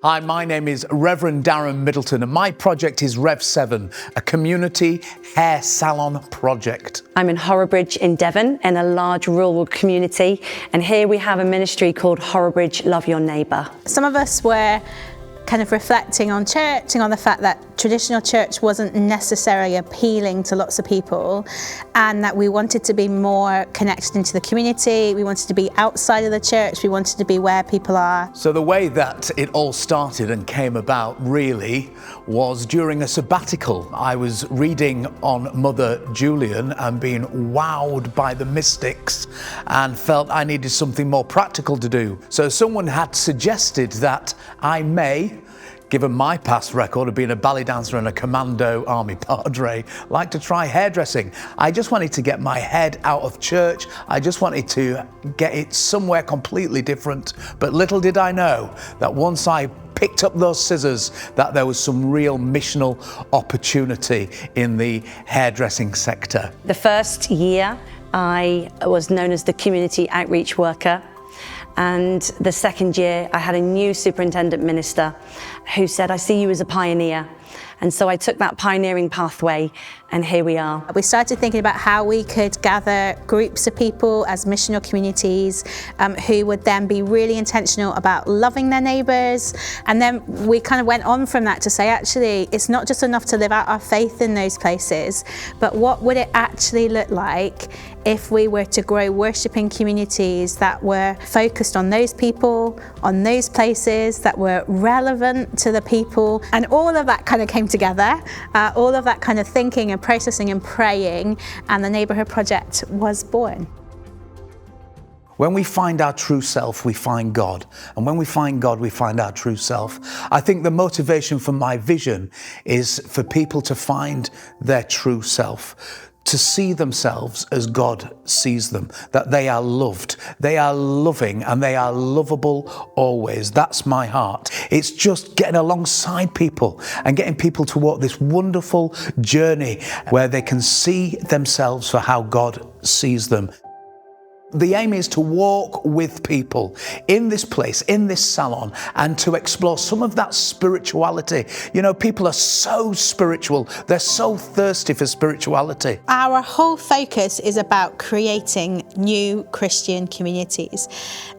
Hi, my name is Reverend Darren Middleton and my project is Rev7, a community hair salon project. I'm in Horrobridge in Devon, in a large rural community, and here we have a ministry called Horrobridge Love Your Neighbour. Some of us were kind of reflecting on church and on the fact that traditional church wasn't necessarily appealing to lots of people, and that we wanted to be more connected into the community, we wanted to be outside of the church, we wanted to be where people are. So the way that it all started and came about really was during a sabbatical. I was reading on Mother Julian and being wowed by the mystics and felt I needed something more practical to do. So someone had suggested that I may, given my past record of being a ballet dancer and a commando army padre, like to try hairdressing. I just wanted to get my head out of church. I just wanted to get it somewhere completely different. But little did I know that once I picked up those scissors, that there was some real missional opportunity in the hairdressing sector. The first year I was known as the community outreach worker. And the second year, I had a new superintendent minister who said, I see you as a pioneer. And so I took that pioneering pathway, and here we are. We started thinking about how we could gather groups of people as missional communities who would then be really intentional about loving their neighbours. And then we kind of went on from that to say, actually, it's not just enough to live out our faith in those places, but what would it actually look like if we were to grow worshipping communities that were focused on those people, on those places, that were relevant to the people. And all of that kind of came together, all of that kind of thinking and processing and praying, and the Neighbourhood Project was born. When we find our true self, we find God. And when we find God, we find our true self. I think the motivation for my vision is for people to find their true self, to see themselves as God sees them, that they are loved, they are loving, and they are lovable always. That's my heart. It's just getting alongside people and getting people to walk this wonderful journey where they can see themselves for how God sees them. The aim is to walk with people in this place, in this salon, and to explore some of that spirituality. You know, people are so spiritual. They're so thirsty for spirituality. Our whole focus is about creating new Christian communities.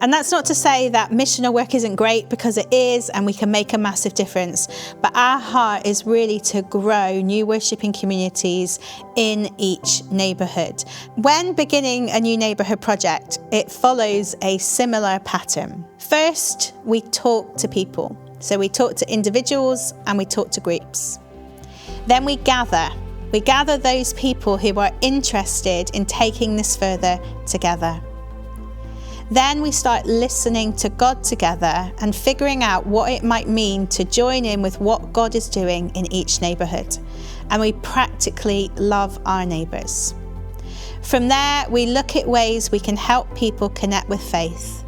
And that's not to say that missional work isn't great, because it is, and we can make a massive difference. But our heart is really to grow new worshipping communities in each neighbourhood. When beginning a new neighbourhood project, it follows a similar pattern. First, we talk to people. So we talk to individuals and we talk to groups. Then we gather. We gather those people who are interested in taking this further together. Then we start listening to God together and figuring out what it might mean to join in with what God is doing in each neighbourhood. And we practically love our neighbours. From there, we look at ways we can help people connect with faith.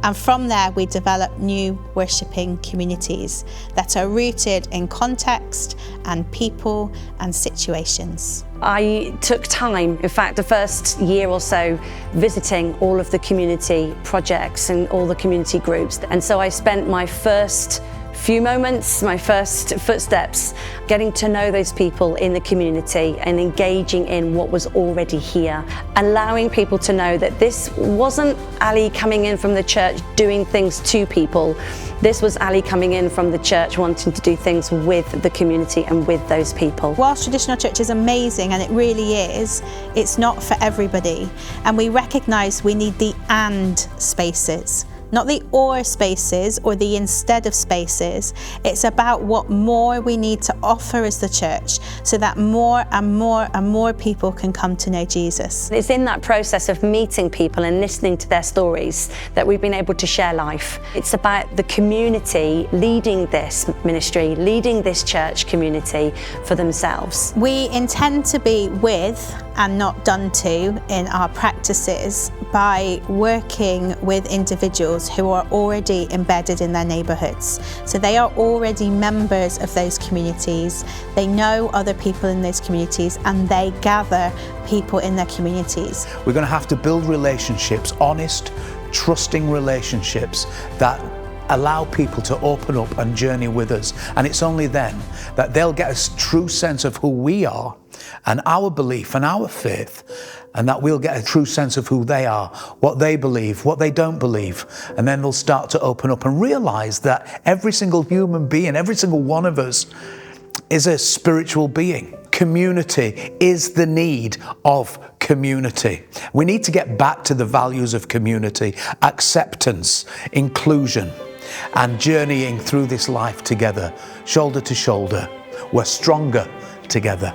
And from there, we develop new worshipping communities that are rooted in context and people and situations. I took time, in fact, the first year or so, visiting all of the community projects and all the community groups. And so I spent my first few moments, my first footsteps, getting to know those people in the community and engaging in what was already here, allowing people to know that this wasn't Ali coming in from the church doing things to people. This was Ali coming in from the church wanting to do things with the community and with those people. Whilst traditional church is amazing, and it really is, it's not for everybody. And we recognise we need the and spaces. Not the or spaces or the instead of spaces. It's about what more we need to offer as the church so that more and more and more people can come to know Jesus. It's in that process of meeting people and listening to their stories that we've been able to share life. It's about the community leading this ministry, leading this church community for themselves. We intend to be with and not done to in our practices by working with individuals who are already embedded in their neighbourhoods. So they are already members of those communities, they know other people in those communities, and they gather people in their communities. We're going to have to build relationships, honest, trusting relationships that allow people to open up and journey with us. And it's only then that they'll get a true sense of who we are and our belief and our faith, and that we'll get a true sense of who they are, what they believe, what they don't believe. And then they'll start to open up and realize that every single human being, every single one of us is a spiritual being. Community is the need of community. We need to get back to the values of community, acceptance, inclusion, and journeying through this life together, shoulder to shoulder. We're stronger together.